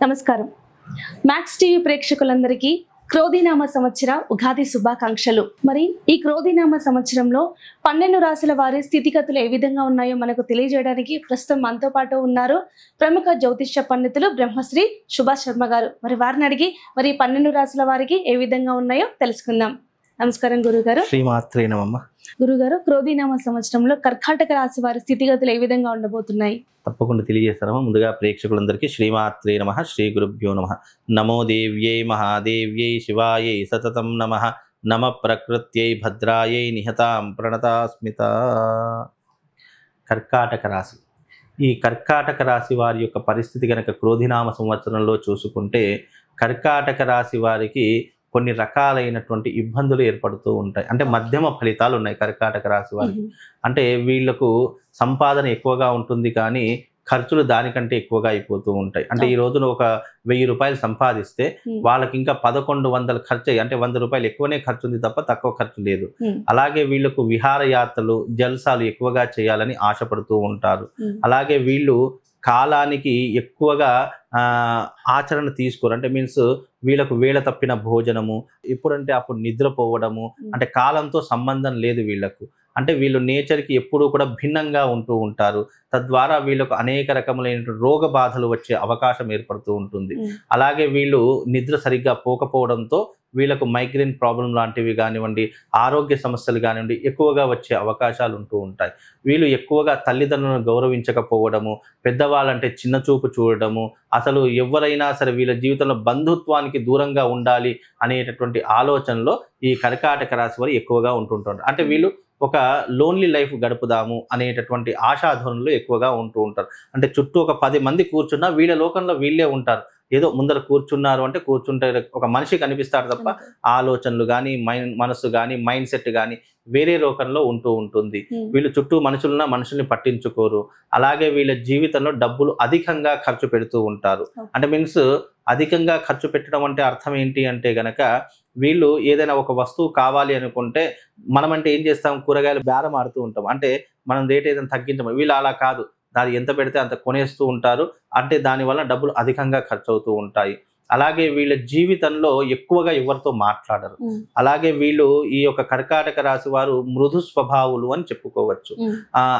నమస్కారం. Max TV ప్రేక్షకులందరికీ క్రోధినామ సంవత్సర ఉగాది శుభాకాంక్షలు. మరి ఈ క్రోధినామ సంవత్సరంలో 12 రాశుల వారి స్థితిగతులు ఏ విధంగా ఉన్నాయో మనకు తెలియజేయడానికి ప్రస్తుతం మనతో పాటు ఉన్నారు ప్రముఖ జ్యోతిష్య పండితులు బ్రహ్మశ్రీ సుభాష్ శర్మ గారు. మరి వారిని అడిగి మరి 12 రాశుల వారికి ఏ విధంగా ఉన్నాయో తెలుసుకుందాం. నమస్కారం గురుగారు. శ్రీమాత్రే నమః. గురుగారు, క్రోధినామ సంవత్సరంలో కర్కాటక రాశి వారి స్థితిగతులు ఏ విధంగా ఉండబోతున్నాయి? తప్పకుండా తెలియజేస్తారమ్మా. ముందుగా ప్రేక్షకులందరికీ శ్రీమాత్రే నమః, శ్రీ గురుభ్యో నమః. నమో దేవ్యై మహాదేవ్యై శివాయై సతతం నమః. నమ ప్రకృత్యై భద్రాయై నిహతాం ప్రణతాస్మిత. కర్కాటక రాశి. ఈ కర్కాటక రాశి వారి యొక్క పరిస్థితి కనుక క్రోధినామ సంవత్సరంలో చూసుకుంటే కర్కాటక రాశి వారికి కొన్ని రకాలైనటువంటి ఇబ్బందులు ఏర్పడుతూ ఉంటాయి. అంటే మధ్యమ ఫలితాలు ఉన్నాయి కర్కాటక రాశి వారికి. అంటే వీళ్లకు సంపాదన ఎక్కువగా ఉంటుంది కానీ ఖర్చులు దానికంటే ఎక్కువగా అయిపోతూ ఉంటాయి. అంటే ఈ రోజున ఒక 1000 రూపాయలు సంపాదిస్తే వాళ్ళకి ఇంకా 1100 ఖర్చు అయ్యి, అంటే 100 రూపాయలు ఎక్కువనే ఖర్చు ఉంది తప్ప తక్కువ ఖర్చు లేదు. అలాగే వీళ్ళకు విహారయాత్రలు జల్సాలు ఎక్కువగా చేయాలని ఆశపడుతూ ఉంటారు. అలాగే వీళ్ళు కాలానికి ఎక్కువగా ఆచరణ తీసుకోరు. అంటే మీన్స్ వీళ్ళకు వేళ తప్పిన భోజనము, ఎప్పుడంటే అప్పుడు నిద్రపోవడము, అంటే కాలంతో సంబంధం లేదు వీళ్ళకు. అంటే వీళ్ళు నేచర్కి ఎప్పుడూ కూడా భిన్నంగా ఉంటూ ఉంటారు. తద్వారా వీళ్ళకు అనేక రకములైన రోగ బాధలు వచ్చే అవకాశం ఏర్పడుతూ ఉంటుంది. అలాగే వీళ్ళు నిద్ర సరిగ్గా పోకపోవడంతో వీళ్ళకు మైగ్రేన్ ప్రాబ్లం లాంటివి కానివ్వండి, ఆరోగ్య సమస్యలు కానివ్వండి ఎక్కువగా వచ్చే అవకాశాలు ఉంటూ ఉంటాయి. వీళ్ళు ఎక్కువగా తల్లిదండ్రులను గౌరవించకపోవడము, పెద్దవాళ్ళంటే చిన్న చూపు చూడడము, అసలు ఎవరైనా సరే వీళ్ళ జీవితంలో బంధుత్వానికి దూరంగా ఉండాలి అనేటటువంటి ఆలోచనలో ఈ కర్కాటక రాశి వారు ఎక్కువగా ఉంటుంటారు. అంటే వీళ్ళు ఒక లోన్లీ లైఫ్ గడుపుదాము అనేటటువంటి ఆశాధోరణులు ఎక్కువగా ఉంటూ ఉంటారు. అంటే చుట్టూ ఒక 10 మంది కూర్చున్నా వీళ్ళ లోకంలో వీళ్ళే ఉంటారు. ఏదో ముందర కూర్చున్నారు అంటే కూర్చుంటే ఒక మనిషి కనిపిస్తాడు తప్ప ఆలోచనలు కానీ మనసు కానీ మైండ్ సెట్ కానీ వేరే లోకంలో ఉంటూ ఉంటుంది. వీళ్ళు చుట్టూ మనుషుల్ని పట్టించుకోరు. అలాగే వీళ్ళ జీవితంలో డబ్బులు అధికంగా ఖర్చు పెడుతూ ఉంటారు. అంటే మీన్స్ అధికంగా ఖర్చు పెట్టడం అంటే అర్థం ఏంటి అంటే గనక వీళ్ళు ఏదైనా ఒక వస్తువు కావాలి అనుకుంటే మనమంటే ఏం చేస్తాం, కూరగాయలు బేరం ఆడుతూ ఉంటాం. అంటే మనం రేట్ ఏదైనా తగ్గించము. వీళ్ళు అలా కాదు, దాన్ని ఎంత పెడితే అంత కొనేస్తూ ఉంటారు. అంటే దానివల్ల డబ్బులు అధికంగా ఖర్చు అవుతూ ఉంటాయి. అలాగే వీళ్ళ జీవితంలో ఎక్కువగా ఎవరితో మాట్లాడరు. అలాగే వీళ్ళు ఈ యొక్క కర్కాటక రాశి వారు మృదు స్వభావులు అని చెప్పుకోవచ్చు.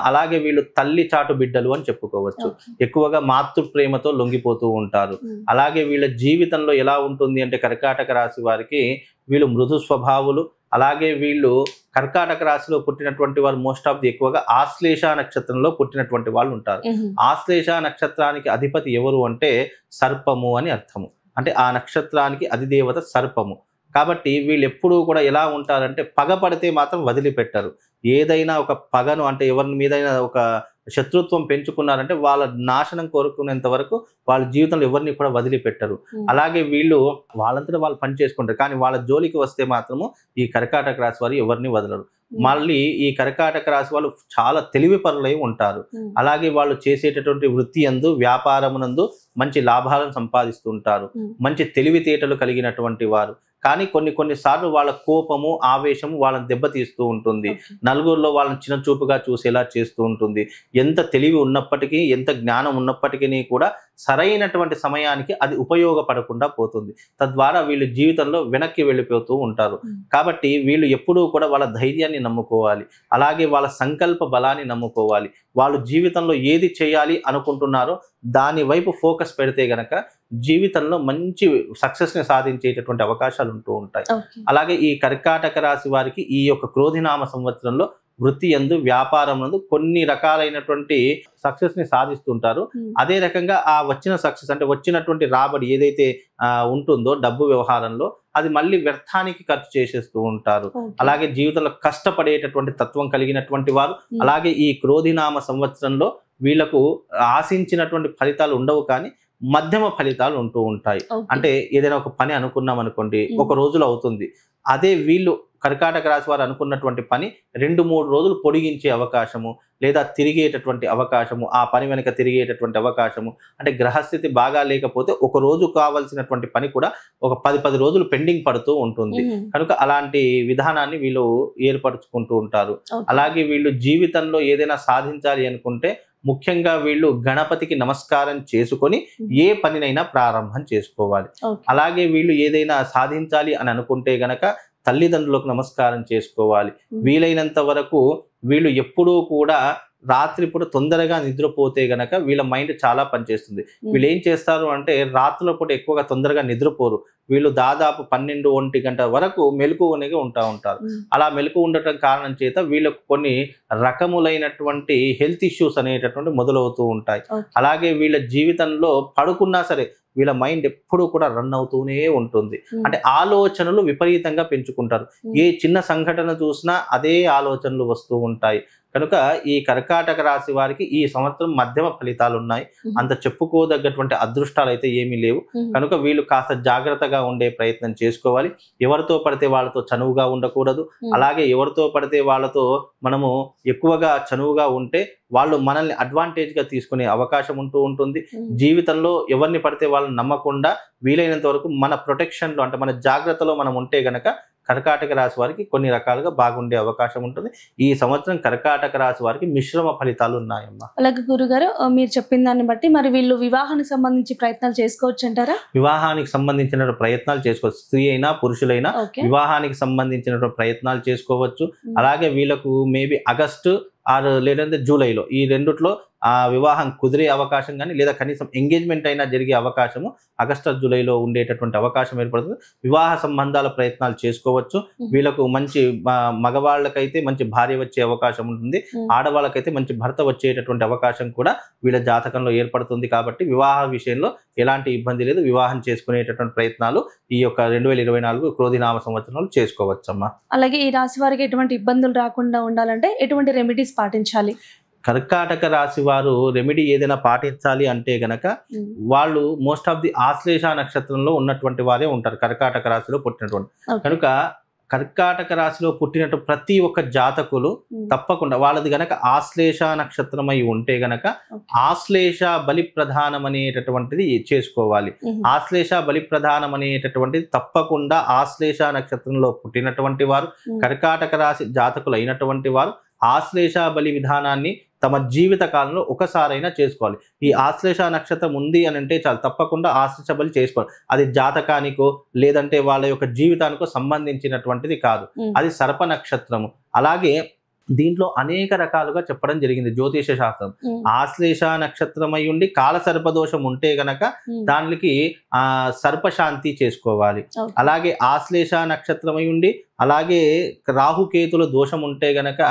అలాగే వీళ్ళు తల్లి చాటు బిడ్డలు అని చెప్పుకోవచ్చు. ఎక్కువగా మాతృ ప్రేమతో లొంగిపోతూ ఉంటారు. అలాగే వీళ్ళ జీవితంలో ఎలా ఉంటుంది అంటే కర్కాటక రాశి వారికి వీళ్ళు మృదు స్వభావులు. అలాగే వీళ్ళు కర్కాటక రాశిలో పుట్టినటువంటి వారు మోస్ట్ ఆఫ్ ది ఎక్కువగా ఆశ్లేష నక్షత్రంలో పుట్టినటువంటి వాళ్ళు ఉంటారు. ఆశ్లేష నక్షత్రానికి అధిపతి ఎవరు అంటే సర్పము అని అర్థము. అంటే ఆ నక్షత్రానికి అధిదేవత సర్పము. కాబట్టి వీళ్ళు ఎప్పుడూ కూడా ఎలా ఉంటారంటే పగ పడితే మాత్రం వదిలిపెట్టరు. ఏదైనా ఒక పగను అంటే ఎవరి మీదైనా ఒక శత్రుత్వం పెంచుకున్నారంటే వాళ్ళ నాశనం కోరుకునేంత వరకు వాళ్ళ జీవితంలో ఎవరిని కూడా వదిలిపెట్టరు. అలాగే వీళ్ళు వాళ్ళంతటా వాళ్ళు పని చేసుకుంటారు. కానీ వాళ్ళ జోలికి వస్తే మాత్రము ఈ కర్కాటక రాశి వారు ఎవరిని వదలరు. మళ్ళీ ఈ కర్కాటక రాశి వాళ్ళు చాలా తెలివి పరులై ఉంటారు. అలాగే వాళ్ళు చేసేటటువంటి వృత్తి యందు వ్యాపారమునందు మంచి లాభాలను సంపాదిస్తుంటారు. మంచి తెలివితేటలు కలిగినటువంటి వారు. కానీ కొన్ని సార్లు వాళ్ళ కోపము ఆవేశము వాళ్ళని దెబ్బతీస్తూ ఉంటుంది. నలుగురిలో వాళ్ళని చిన్న చూపుగా చూసేలా చేస్తూ ఉంటుంది. ఎంత తెలివి ఉన్నప్పటికీ ఎంత జ్ఞానం ఉన్నప్పటికీ కూడా సరైనటువంటి సమయానికి అది ఉపయోగపడకుండా పోతుంది. తద్వారా వీళ్ళు జీవితంలో వెనక్కి వెళ్ళిపోతూ ఉంటారు. కాబట్టి వీళ్ళు ఎప్పుడూ కూడా వాళ్ళ ధైర్యాన్ని నమ్ముకోవాలి. అలాగే వాళ్ళ సంకల్ప బలాన్ని నమ్ముకోవాలి. వాళ్ళు జీవితంలో ఏది చేయాలి అనుకుంటున్నారో దాని వైపు ఫోకస్ పెడితే గనక జీవితంలో మంచి సక్సెస్ని సాధించేటటువంటి అవకాశాలు ఉంటూ ఉంటాయి. అలాగే ఈ కర్కాటక రాశి వారికి ఈ యొక్క క్రోధినామ సంవత్సరంలో వృత్తి యందు వ్యాపారం నందు కొన్ని రకాలైనటువంటి సక్సెస్ ని సాధిస్తుంటారు. అదే రకంగా ఆ వచ్చిన సక్సెస్ అంటే వచ్చినటువంటి రాబడి ఏదైతే ఉంటుందో డబ్బు వ్యవహారంలో అది మళ్ళీ వ్యర్థానికి ఖర్చు చేసేస్తూ ఉంటారు. అలాగే జీవితంలో కష్టపడేటటువంటి తత్వం కలిగినటువంటి వారు. అలాగే ఈ క్రోధినామ సంవత్సరంలో వీళ్లకు ఆశించినటువంటి ఫలితాలు ఉండవు కానీ మధ్యమ ఫలితాలు ఉంటూ ఉంటాయి. అంటే ఏదైనా ఒక పని అనుకున్నాం అనుకోండి, ఒక రోజులో అవుతుంది. అదే వీళ్ళు కర్కాటక రాశి వారు అనుకున్నటువంటి పని 2-3 రోజులు పొడిగించే అవకాశము, లేదా తిరిగేటటువంటి అవకాశము, ఆ పని వెనక తిరిగేటటువంటి అవకాశము. అంటే గ్రహస్థితి బాగా లేకపోతే ఒక రోజు కావాల్సినటువంటి పని కూడా ఒక 10 రోజులు పెండింగ్ పడుతూ ఉంటుంది. కనుక అలాంటి విధానాన్ని వీళ్ళు ఏర్పరచుకుంటూ ఉంటారు. అలాగే వీళ్ళు జీవితంలో ఏదైనా సాధించాలి అనుకుంటే ముఖ్యంగా వీళ్ళు గణపతికి నమస్కారం చేసుకొని ఏ పనినైనా ప్రారంభం చేసుకోవాలి. అలాగే వీళ్ళు ఏదైనా సాధించాలి అని అనుకుంటే గనక తల్లిదండ్రులకు నమస్కారం చేసుకోవాలి. వీలైనంత వరకు వీళ్ళు ఎప్పుడూ కూడా రాత్రిపూట తొందరగా నిద్రపోతే గనక వీళ్ళ మైండ్ చాలా పనిచేస్తుంది. వీళ్ళు ఏం చేస్తారు అంటే రాత్రుల పూట ఎక్కువగా తొందరగా నిద్రపోరు. వీళ్ళు దాదాపు 12-1 గంట వరకు మెలకువగా ఉంటారు. అలా మెలకు ఉండటం కారణం చేత వీళ్ళకు కొన్ని రకములైనటువంటి హెల్త్ ఇష్యూస్ అనేటటువంటి మొదలవుతూ ఉంటాయి. అలాగే వీళ్ళ జీవితంలో పడుకున్నా సరే వీళ్ళ మైండ్ ఎప్పుడూ కూడా రన్ అవుతూనే ఉంటుంది. అంటే ఆలోచనలు విపరీతంగా పెంచుకుంటారు. ఏ చిన్న సంఘటన చూసినా అదే ఆలోచనలు వస్తూ ఉంటాయి. కనుక ఈ కర్కాటక రాశి వారికి ఈ సంవత్సరం మధ్యమ ఫలితాలు ఉన్నాయి. అంత చెప్పుకోదగ్గటువంటి అదృష్టాలు అయితే ఏమీ లేవు. కనుక వీళ్ళు కాస్త జాగ్రత్తగా ఉండే ప్రయత్నం చేసుకోవాలి. ఎవరితో పడితే వాళ్ళతో చనువుగా ఉండకూడదు. అలాగే ఎవరితో పడితే వాళ్ళతో మనము ఎక్కువగా చనువుగా ఉంటే వాళ్ళు మనల్ని అడ్వాంటేజ్ గా తీసుకునే అవకాశం ఉంటుంది. జీవితంలో ఎవరిని పడితే వాళ్ళని నమ్మకుండా వీలైనంత వరకు మన ప్రొటెక్షన్ లో అంటే మన జాగ్రత్తలో మనం ఉంటే గనక కర్కాటక రాశి వారికి కొన్ని రకాలుగా బాగుండే అవకాశం ఉంటుంది. ఈ సంవత్సరం కర్కాటక రాశి వారికి మిశ్రమ ఫలితాలు ఉన్నాయమ్మా. అలాగే గురుగారు మీరు చెప్పిన దాన్ని బట్టి మరి వీళ్ళు వివాహానికి సంబంధించి ప్రయత్నాలు చేసుకోవచ్చు అంటారా? వివాహానికి సంబంధించిన ప్రయత్నాలు చేసుకోవచ్చు. స్త్రీ అయినా పురుషులైనా వివాహానికి సంబంధించిన ప్రయత్నాలు చేసుకోవచ్చు. అలాగే వీళ్ళకు మేబీ ఆగస్టు లేదంటే జూలైలో ఈ రెండిట్లో ఆ వివాహం కుదిరే అవకాశం కానీ లేదా కనీసం ఎంగేజ్మెంట్ అయినా జరిగే అవకాశము ఆగస్టు జూలైలో ఉండేటటువంటి అవకాశం ఏర్పడుతుంది. వివాహ సంబంధాల ప్రయత్నాలు చేసుకోవచ్చు. వీళ్ళకు మంచి మగవాళ్ళకైతే మంచి భార్య వచ్చే అవకాశం ఉంటుంది. ఆడవాళ్ళకైతే మంచి భర్త వచ్చేటటువంటి అవకాశం కూడా వీళ్ళ జాతకంలో ఏర్పడుతుంది. కాబట్టి వివాహ విషయంలో ఎలాంటి ఇబ్బంది లేదు. వివాహం చేసుకునేటటువంటి ప్రయత్నాలు ఈ యొక్క 2024 క్రోధినామ సంవత్సరంలో చేసుకోవచ్చమ్మా. అలాగే ఈ రాశి వారికి ఎటువంటి ఇబ్బందులు రాకుండా ఉండాలంటే ఎటువంటి రెమెడీస్ పాటించాలి? కర్కాటక రాశి వారు రెమెడీ ఏదైనా పాటించాలి అంటే గనక వాళ్ళు మోస్ట్ ఆఫ్ ది ఆశ్లేష నక్షత్రంలో ఉన్నటువంటి వారే ఉంటారు కర్కాటక రాశిలో పుట్టినటువంటి. కనుక కర్కాటక రాశిలో పుట్టినట్టు ప్రతి ఒక్క జాతకులు తప్పకుండా వాళ్ళది గనక ఆశ్లేష నక్షత్రమై ఉంటే గనక ఆశ్లేష బలి ప్రధానం అనేటటువంటిది చేసుకోవాలి. ఆశ్లేష బలి ప్రధానం అనేటటువంటిది తప్పకుండా ఆశ్లేష నక్షత్రంలో పుట్టినటువంటి వారు కర్కాటక రాశి జాతకులు అయినటువంటి వారు ఆశ్లేష బలి విధానాన్ని తమ జీవిత కాలంలో ఒకసారైనా చేసుకోవాలి. ఈ ఆశ్లేష నక్షత్రం ఉంది అని అంటే చాలా తప్పకుండా ఆశ్లేష బలి చేసుకోవాలి. అది జాతకానికో లేదంటే వాళ్ళ యొక్క జీవితానికో సంబంధించినటువంటిది కాదు. అది సర్ప నక్షత్రము. అలాగే దీంట్లో అనేక రకాలుగా చెప్పడం జరిగింది జ్యోతిష శాస్త్రం. ఆశ్లేష నక్షత్రమై ఉండి కాల సర్పదోషం ఉంటే గనక దానికి సర్పశాంతి చేసుకోవాలి. అలాగే ఆశ్లేష నక్షత్రమై ఉండి అలాగే రాహుకేతుల దోషం ఉంటే గనక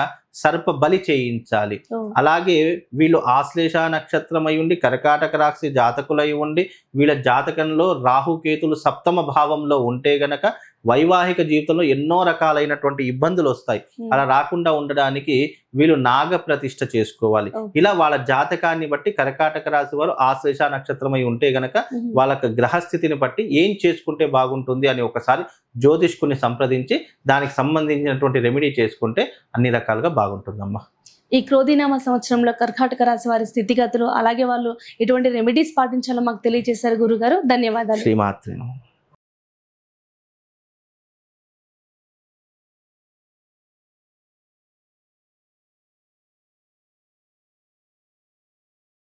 సర్ప బలి చేయించాలి. అలాగే వీళ్ళు ఆశ్లేష నక్షత్రమై ఉండి కర్కాటక రాశి జాతకులై ఉండి వీళ్ళ జాతకంలో రాహుకేతులు సప్తమ భావంలో ఉంటే గనక వైవాహిక జీవితంలో ఎన్నో రకాలైనటువంటి ఇబ్బందులు వస్తాయి. అలా రాకుండా ఉండడానికి వీళ్ళు నాగ ప్రతిష్ఠ చేసుకోవాలి. ఇలా వాళ్ళ జాతకాన్ని బట్టి కర్కాటక రాశి వారు ఆశ్లేష నక్షత్రమై ఉంటే గనక వాళ్ళ గ్రహస్థితిని బట్టి ఏం చేసుకుంటే బాగుంటుంది అని ఒకసారి జ్యోతిష్కుని సంప్రదించి దానికి సంబంధించినటువంటి రెమెడీ చేసుకుంటే అన్ని రకాలుగా బాగుంటుందమ్మా. ఈ క్రోధినామ సంవత్సరంలో కర్కాటక రాశి వారి స్థితిగతులు అలాగే వాళ్ళు ఎటువంటి రెమెడీస్ పాటించాలో మాకు తెలియజేశారు గురుగారు. ధన్యవాదాలు. శ్రీమాత్రే నమః.